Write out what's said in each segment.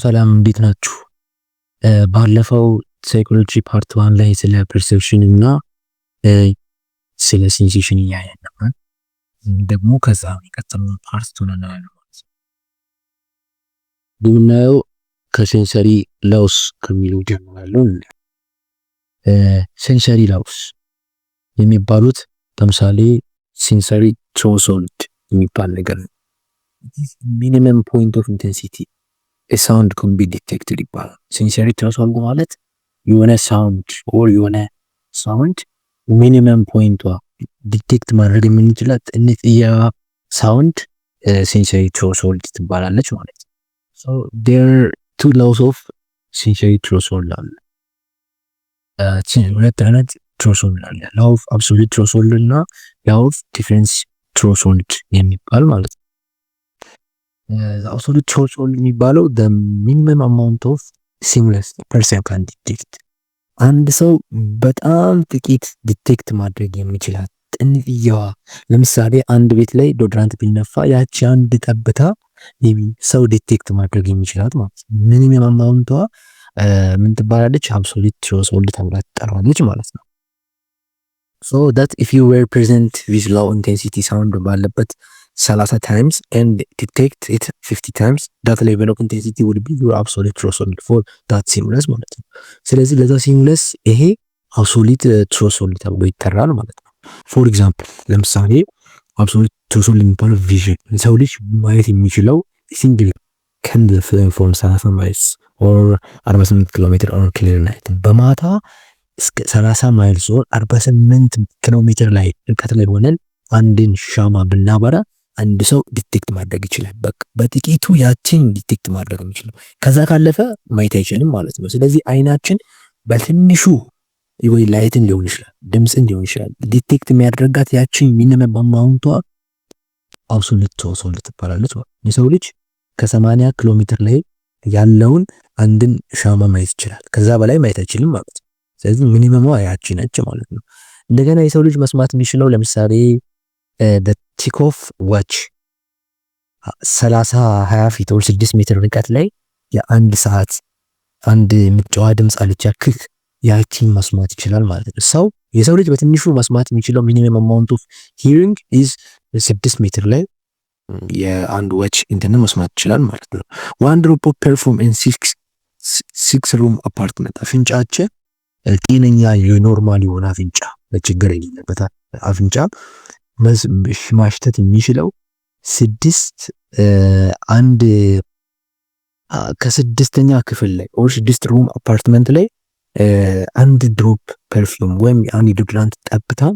ሰላም እንዴት ናችሁ? ባለፈው ሳይኮሎጂ ፓርት 1 ላይ ስለ ፐርሴፕሽን እና ስለ ሴንሴሽን እያየን ነበር። ደግሞ ከዛ የሚቀጥለው ፓርት 2 ነው ያለው። ብናየው ከሴንሰሪ ላውስ ከሚለው ጀምራለሁ። ሴንሰሪ ላውስ የሚባሉት ለምሳሌ ሴንሰሪ ትሬሾልድ የሚባል ነገር ነው። ሚኒመም ፖይንት ኦፍ ኢንቴንሲቲ ሳውንድ can be detected ይባላል። ሴንሰሪ ትሬሾልድ ማለት የሆነ ሳውንድ ኦር የሆነ ሳውንድ ሚኒመም ፖይንቷ ዲቴክት ማድረግ የምንችላት እንጥያ ሳውንድ ሴንሰሪ ትሬሾልድ ትባላለች ማለት ነው። so there are two laws of sensory threshold አለ። ሁለት አይነት ትሬሾልድ አለ። law of absolute threshold እና law of difference threshold የሚባል ማለት ነው። absolute threshold የሚባለው the minimum amount of stimulus per second detect አንድ ሰው በጣም ጥቂት ዲቴክት ማድረግ የሚችላት ጥንጥያዋ ለምሳሌ አንድ ቤት ላይ ዶድራንት ቢነፋ ያቺ አንድ ጠብታ ሰው ዲቴክት ማድረግ የሚችላት ማለት ነው። ሚኒመም አማውንቷ ምን ትባላለች? absolute threshold ተብላ ትጠራለች ማለት ነው። so that if you were present with low intensity sound ባለበት 30 times and detect it 50 times that level of intensity would be your absolute threshold for that stimulus ማለት ነው። ስለዚህ ለዛ stimulus ይሄ absolute threshold ተብሎ ይጠራል ማለት ነው። for example ለምሳሌ absolute threshold የሚባለው vision ሰው ልጅ ማየት የሚችለው ሲንግል ከንድ ፍሮም 30 ማይልስ or 48 ኪሎ ሜትር on clear night በማታ እስከ 30 ማይልስ or 48 ኪሎ ሜትር ላይ ርቀት ላይ ሆነን አንድን ሻማ ብናበራ አንድ ሰው ዲቴክት ማድረግ ይችላል። በጥቂቱ ያችን ዲቴክት ማድረግ የሚችለው ከዛ ካለፈ ማየት አይችልም ማለት ነው። ስለዚህ አይናችን በትንሹ ወይ ላይትን ሊሆን ይችላል ድምጽን ሊሆን ይችላል ዲቴክት የሚያደርጋት ያችን ሚኒመም አማውንቷ absolute threshold ትባላለች። የሰው ልጅ ከ80 ኪሎ ሜትር ላይ ያለውን አንድን ሻማ ማየት ይችላል። ከዛ በላይ ማየት አይችልም ማለት ነው። ስለዚህ ሚኒመሟ ያቺ ነች ማለት ነው። እንደገና የሰው ልጅ መስማት የሚችለው ለምሳሌ the tick of watch 30-20 ፊት or 6 ሜትር ርቀት ላይ የአንድ ሰዓት አንድ ምጫዋ ድምጽ አለች ያክል ያቺን መስማት ይችላል ማለት ነው። የሰው ልጅ በትንሹ መስማት የሚችለው ሚኒመም amount of hearing is 6 ሜትር ላይ የአንድ watch እንትን መስማት ይችላል ማለት ነው። one drop of perfume in 6 room apartment አፍንጫችን ጤነኛ የኖርማል የሆነ አፍንጫ በችግር የሌለበት አፍንጫ ማሽተት የሚችለው 6ኛ ክፍል ላይ or 6 ሩም አፓርትመንት ላይ አንድ ድሮፕ ፐርፊውም ወይም አንድ ዶድራንት ጠብታን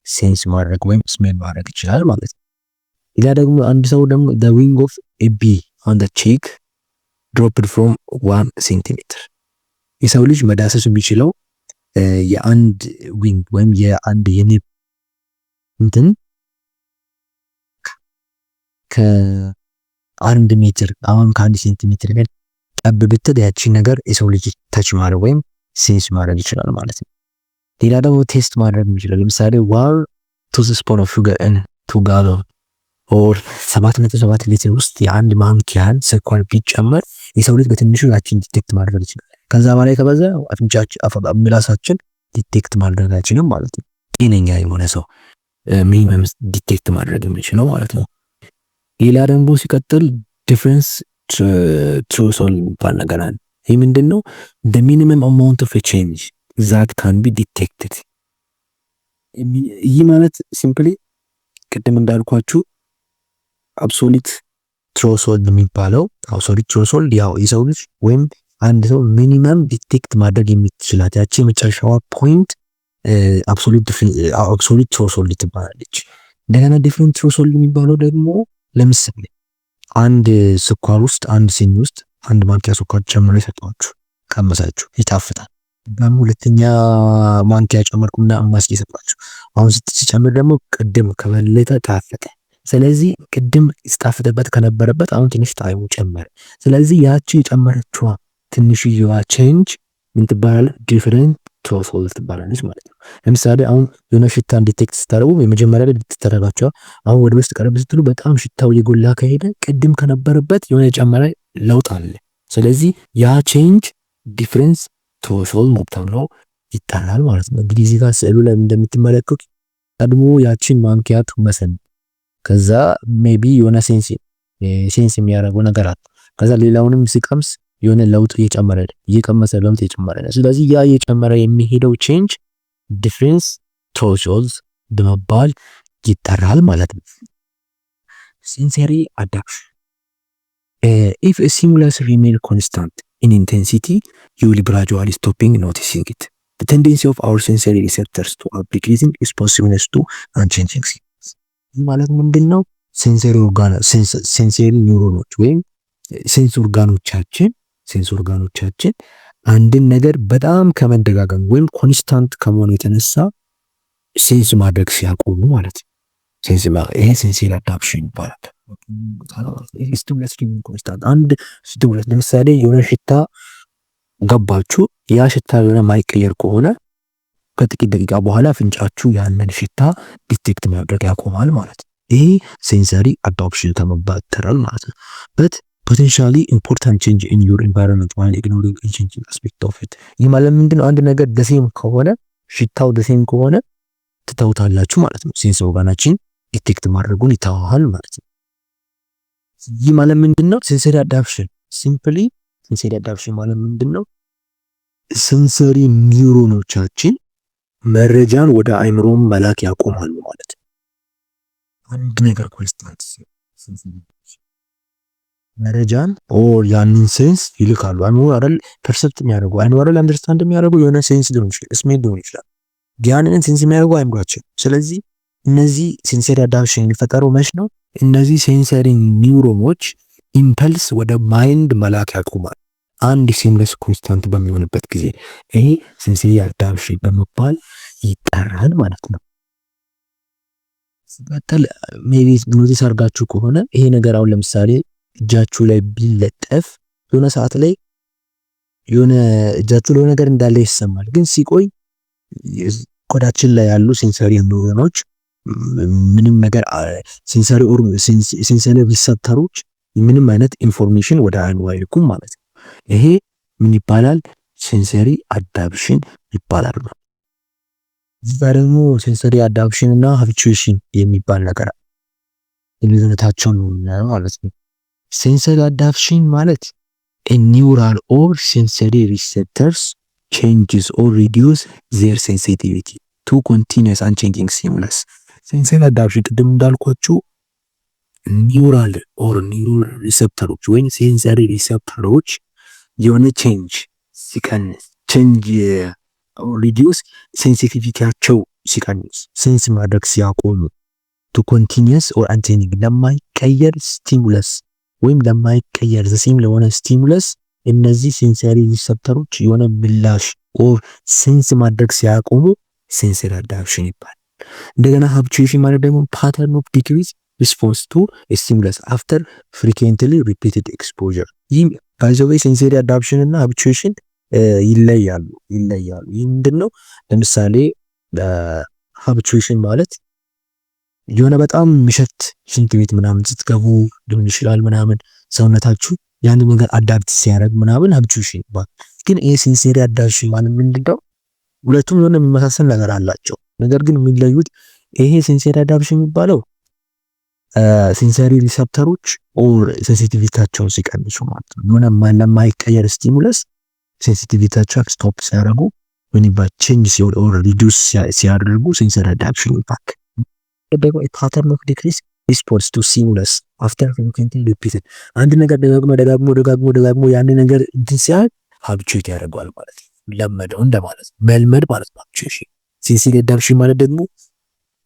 ሴንስ ማድረግ ወይም ስሜል ማድረግ ይችላል ማለት ነው። ሌላ ደግሞ አንድ ሰው ደግሞ the wing of a bee on the cheek dropped from 1 centimeter የሰው ልጅ መዳሰስ የሚችለው የአንድ ዊንግ ወይም የአንድ የንብ እንትን ከ1 ሜትር አሁን ከ1 ሴንቲሜትር ጋር ጠብ ብትል ያቺ ነገር የሰው ልጅ ታች ማድረግ ወይም ሴንስ ማድረግ ይችላል ማለት ነው። ሌላ ደግሞ ቴስት ማድረግ ይችላል። ለምሳሌ ዋር 2 ስፖን ኦፍ ሹገር ኢን 2 ጋሎን or 7.7 ሊትር ውስጥ የአንድ ማንኪያን ስኳር ቢጨመር የሰው ልጅ በትንሹ ያቺን ዲቴክት ማድረግ ይችላል። ከዛ በላይ ከበዛ አፍንጫችን ምላሳችን ዲቴክት ማድረግ አይችልም ማለት ነው። ጤነኛ የሆነ ሰው ሚኒመም ዲቴክት ማድረግ የሚችለው ማለት ነው። ሌላ ደግሞ ሲቀጥል ዲፈረንስ ትሬሾልድ የሚባል ነገር አለ። ይህ ምንድነው? the minimum amount of a change that can be detected ይህ ማለት ሲምፕሊ ቅድም እንዳልኳችሁ absolute threshold የሚባለው absolute threshold ያው የሰው ልጅ ወይም አንድ ሰው ሚኒመም ዲቴክት ማድረግ የሚችላት ያቺ መጨረሻዋ ፖይንት absolute threshold ትባላለች። እንደገና different threshold የሚባለው ደግሞ ለምሳሌ አንድ ስኳር ውስጥ አንድ ሲኒ ውስጥ አንድ ማንኪያ ስኳር ጨምሮ ይሰጣችሁ ቀመሳችሁ ይጣፍጣል። ደግሞ ሁለተኛ ማንኪያ ጨመርኩና አማስኪ ይሰጣችሁ አሁን ስትጨምር ደግሞ ቅድም ከበለጠ ጣፈጠ። ስለዚህ ቅድም ይጣፍጥበት ከነበረበት አሁን ትንሽ ጣዕሙ ጨመረ። ስለዚህ ያቺ የጨመረችዋ ትንሽዬዋ ቼንጅ ምን ትባላለች? ዲፈረንት ትሮፎል ትባላለች ማለት ነው። ለምሳሌ አሁን የሆነ ሽታን ዲቴክት ስታደርጉ የመጀመሪያ ላይ ልትተረጋቸው አሁን ወደ ውስጥ ቀረብ ስትሉ በጣም ሽታው የጎላ ከሄደ ቅድም ከነበረበት የሆነ የጨመረ ለውጥ አለ። ስለዚህ ያ ቼንጅ ዲፍረንስ ትሮፎል ተብሎ ይጠራል ማለት ነው። እንግዲህ እዚህ ጋር ስዕሉ ላይ እንደምትመለከቱት ቀድሞ ያቺን ማንኪያ ትመሰል ከዛ ሜቢ የሆነ ሴንስ የሚያደርገው ነገር አለ። ከዛ ሌላውንም ሲቀምስ የሆነ ለውጥ እየቀመሰ ለውጥ እየጨመረ ነው። ስለዚህ ያ እየጨመረ የሚሄደው ቼንጅ ዲፍረንስ ትሮፎልድ በመባል ይጠራል ማለት ነው። ሴንሰሪ አዳፕሽን if a stimulus remain constant in intensity you will gradually stopping noticing it. The tendency of our sensory receptors to decreasing responsiveness to unchanging signals. ማለት ምንድነው? ሴንሰሪ ኒውሮኖች ወይም ሴንስ ኦርጋኖቻችን አንድን ነገር በጣም ከመደጋገም ወይም ኮንስታንት ከመሆኑ የተነሳ ሴንስ ማድረግ ሲያቆሙ ማለት ነው። ይሄ ሴንሰሪ አዳፕሽን ይባላል። አንድ ስቲሙለስ ለምሳሌ የሆነ ሽታ ገባችሁ፣ ያ ሽታ የሆነ ማይቀየር ከሆነ ከጥቂት ደቂቃ በኋላ አፍንጫችሁ ያንን ሽታ ዲቴክት ማድረግ ያቆማል ማለት ነው። ይሄ ሴንሰሪ አዳፕሽን ተመባል ይጠራል ማለት ነው። በት ፖቴንሻሊ ኢምፖርታንት ቼንጅ ኢን ዩር ኢንቫይሮንመንት while ignoring a changing aspect of it። ይህ ማለት ምንድነው? አንድ ነገር ደሴም ከሆነ ሽታው ደሴም ከሆነ ትተውታላችሁ ማለት ነው። ሴንስ ኦርጋናችን ዲቴክት ማድረጉን ይተዋል ማለት ነው። ይህ ማለት ምንድነው? ሴንሰሪ አዳፕሽን ሲምፕሊ ሴንሰሪ አዳፕሽን ማለት ምንድነው? ሴንሰሪ ኒውሮኖቻችን መረጃን ወደ አይምሮ መላክ ያቆማሉ ማለት ነው። አንድ ነገር ኮንስታንት መረጃን ኦር ያንን ሴንስ ይልካሉ። አይምሮ አይደል ፐርሰፕት የሚያደርገው አይምሮ አይደል አንደርስታንድ የሚያደርገው የሆነ ሴንስ ሊሆን ይችላል፣ ስሜት ሊሆን ይችላል። ያንን ሴንስ የሚያደርገው አይምሮአችን። ስለዚህ እነዚህ ሴንሰሪ አዳፕሽን የሚፈጠረው መች ነው? እነዚህ ሴንሰሪ ኒውሮኖች ኢምፐልስ ወደ ማይንድ መላክ ያቆማል አንድ ሲምለስ ኮንስታንት በሚሆንበት ጊዜ። ይሄ ሴንሰሪ አዳፕሽን በመባል ይጠራል ማለት ነው። ሲቀጥል ሜቢ ኖቲስ አድርጋችሁ ከሆነ ይሄ ነገር አሁን ለምሳሌ እጃችሁ ላይ ቢለጠፍ የሆነ ሰዓት ላይ የሆነ እጃችሁ ላይ ነገር እንዳለ ይሰማል። ግን ሲቆይ ቆዳችን ላይ ያሉ ሴንሰሪ ኒውሮኖች ምንም ነገር ሴንሰሪ ሪሰፕተሮች ምንም አይነት ኢንፎርሜሽን ወደ አይኑ አይልኩም ማለት ነው። ይሄ ምን ይባላል? ሴንሰሪ አዳፕሽን ይባላል። እዚህ ጋር ደግሞ ሴንሰሪ አዳፕሽን እና ሃቢቹዌሽን የሚባል ነገር ልዩነታቸው ነው ማለት ነው። ሴንሰሪ አዳፕሽን ማለት a neural or sensory receptors changes or reduce their sensitivity to continuous unchanging stimulus። ሴንሰሪ አዳፕሽን ቅድም እንዳልኳችሁ ኒውራል ኦር ኒውሮ ሪሰፕተሮች ወይም ሴንሰሪ ሪሰፕተሮች የሆነ ቼንጅ ሲቀንስ ሪዲዩስ ሴንሲቲቪቲያቸው ሲቀንስ ሴንስ ማድረግ ሲያቆሙ ቱ ኮንቲኒየስ ኦር አንቼንጂንግ ለማይቀየር ስቲሙለስ ወይም ለማይቀየር ዘሴም ለሆነ ስቲሙለስ እነዚህ ሴንሰሪ ሪሰፕተሮች የሆነ ምላሽ ኦር ሴንስ ማድረግ ሲያቆሙ ሴንሰሪ አዳፕሽን ይባላል። እንደገና ሃቢቹዌሽን ማለት ደግሞ ፓተርን ኦፍ ዲክሪዝ ሪስፖንስ ቱ ስቲሙለስ አፍተር ፍሪኩዌንትሊ ሪፒትድ ኤክስፖዠር። ይህ ባይዘዌይ ሴንሰሪ አዳፕሽን እና ሃቢቹዌሽን ይለያሉ። ይህ ምንድነው? ለምሳሌ ሃቢቹዌሽን ማለት የሆነ በጣም ምሸት ሽንት ቤት ምናምን ስትገቡ ሊሆን ይችላል ምናምን ሰውነታችሁ ያንን ነገር አዳፕት ሲያደርግ ምናምን ሃቢቹዌሽን ይባላል። ግን ይሄ ሴንሰሪ አዳፕሽን ማለት ምንድነው? ሁለቱም የሆነ የሚመሳሰል ነገር አላቸው። ነገር ግን የሚለዩት ይሄ ሴንሰሪ አዳፕሽን የሚባለው ሴንሰሪ ሪሰፕተሮች ኦር ሴንሲቲቪቲያቸውን ሲቀንሱ ማለት ነው። የሆነ ለማይቀየር ስቲሙለስ ሴንሲቲቪቲያቸው ስቶፕ ሲያደርጉ when it changes or reduce ሲያደርጉ ሴንሰሪ አዳፕሽን ይባላል። ደግሞ pattern of decrease response to stimulus after frequently repeated አንድ ነገር ደጋግሞ ያን ነገር እንትን ሲያል habituate ያደርገዋል ማለት ነው። ለመደው እንደማለት ነው። መልመድ ማለት ነው habituation። ሴንሰሪ አዳፕሽን ማለት ደግሞ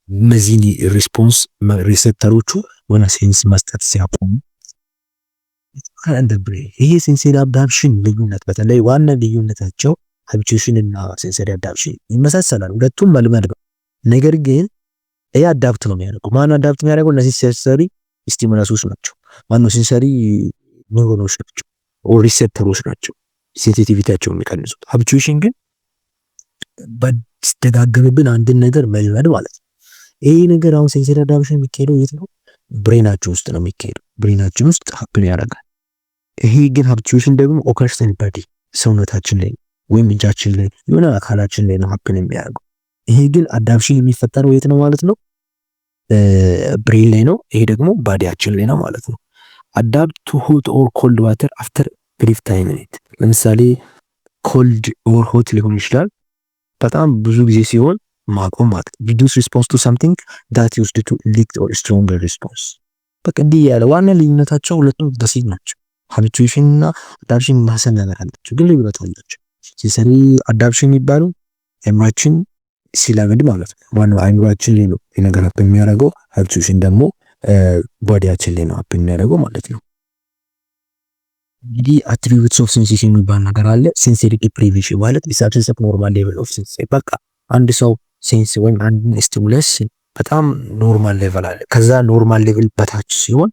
እነዚህ ሪስፖንስ ሪሴፕተሮቹ ወና ሴንስ መስጠት ሲያቆሙ ይሄ ሴንሰሪ አዳፕሽን ልዩነት በተለይ ዋና ልዩነታቸው ሃቢቹዌሽን እና ሴንሰሪ አዳፕሽን ይመሳሰላል። ሁለቱም መልመድ ነው። ነገር ግን ይሄ አዳፕት ነው የሚያደርገው። ማን አዳፕት የሚያደርገው? እነዚህ ሴንሰሪ ስቲሙለሶች ናቸው። ማነው? ሴንሰሪ ኒውሮኖች ናቸው ኦር ሪሴፕተሮች ናቸው ሴንሲቲቪቲያቸው የሚቀንሱት። ሃቢቹዌሽን ግን በስተጋገብን አንድን ነገር መልመድ ማለት ነው። ይሄ ነገር አሁን ሴንሰሪ አዳፕሽን የሚካሄደው የት ነው? ብሬናችን ውስጥ ነው የሚካሄደው። ብሬናችን ውስጥ ሀፕን ያደርጋል። ይሄ ግን ሀብቹዌሽን ደግሞ ኦከርስ ኢን ቦዲ ሰውነታችን ላይ ወይም እጃችን ላይ የሆነ አካላችን ላይ ነው ሀፕን የሚያደርገው። ይሄ ግን አዳፕሽን የሚፈጠረው የት ነው ማለት ነው? ብሬን ላይ ነው። ይሄ ደግሞ ባዲያችን ላይ ነው ማለት ነው። አዳፕት ቱ ሆት ኦር ኮልድ ዋተር አፍተር ብሪፍ ታይም ኢን ኢት። ለምሳሌ ኮልድ ኦር ሆት ሊሆን ይችላል በጣም ብዙ ጊዜ ሲሆን ማቆም ማለት ሪዱስ ሪስፖንስ ቱ ሳምቲንግ ዳት ዩዝድ ቱ ሊክ ኦር ስትሮንገር ሪስፖንስ። በቃ እንዲህ ያለ ዋና ልዩነታቸው ሁለቱም በሴት ናቸው። ሀቢቹዌሽን እና አዳፕሽን ማሰብ ነገር አላቸው፣ ግን ልዩነት አላቸው። ሴንሰሪ አዳፕሽን የሚባለው አእምሯችን ሲለምድ ማለት ነው። ዋናው አእምሯችን ላይ ነው የነገር ሀፕን የሚያደርገው። ሀቢቹዌሽን ደግሞ ቦዲያችን ላይ ነው ሀፕን የሚያደርገው ማለት ነው። እንግዲህ አትሪቢዩትስ ኦፍ ሴንሴሽን የሚባል ነገር አለ። ሴንሰሪ ዲፕሪቬሽን ማለት ዲስአብሰንስ ኦፍ ኖርማል ሌቭል ኦፍ ሴንሴሽን። በቃ አንድ ሰው ሴንስ ወይም አንድ ስቲሙለስ በጣም ኖርማል ሌቭል አለ፣ ከዛ ኖርማል ሌቭል በታች ሲሆን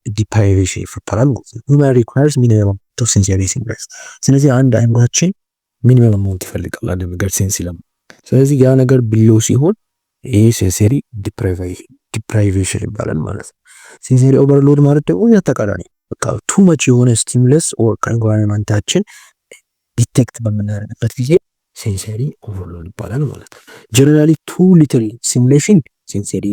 ዲፕራይቬሽን ይፈጠራል። ሁማን ሪኳየርስ ሚኒመም አማውንት ኦፍ ሴንሰሪ ስቲሙለስ። ስለዚህ አንድ አእምሯችን ሚኒመም አማውንት ይፈልጋል አንድ ነገር ሴንስ ይለም። ስለዚህ ያ ነገር ብሎ ሲሆን ይሄ ሴንሰሪ ዲፕራይቬሽን ይባላል ማለት ነው። ሴንሰሪ ኦቨርሎድ ማለት ደግሞ ተቃራኒ፣ በቃ ቱ መች የሆነ ስቲሙለስ ኦር ከኤንቫይሮንመንታችን ዲቴክት በምናደርግበት ጊዜ ሴንሰሪ ኦቨርሎድ ይባላል ማለት ነው። ጀነራሊ ቱ ሊትል ስቲሙሌሽን ሴንሰሪ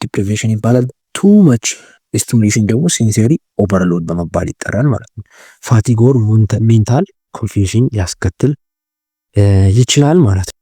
ዲፕሪቬሽን ይባላል። ቱ መች ስቲሙሌሽን ደግሞ ሴንሰሪ ኦቨርሎድ በመባል ይጠራል ማለት ነው። ፋቲግ ኦር ሜንታል ኮንፊውዥን ሊያስከትል ይችላል ማለት ነው።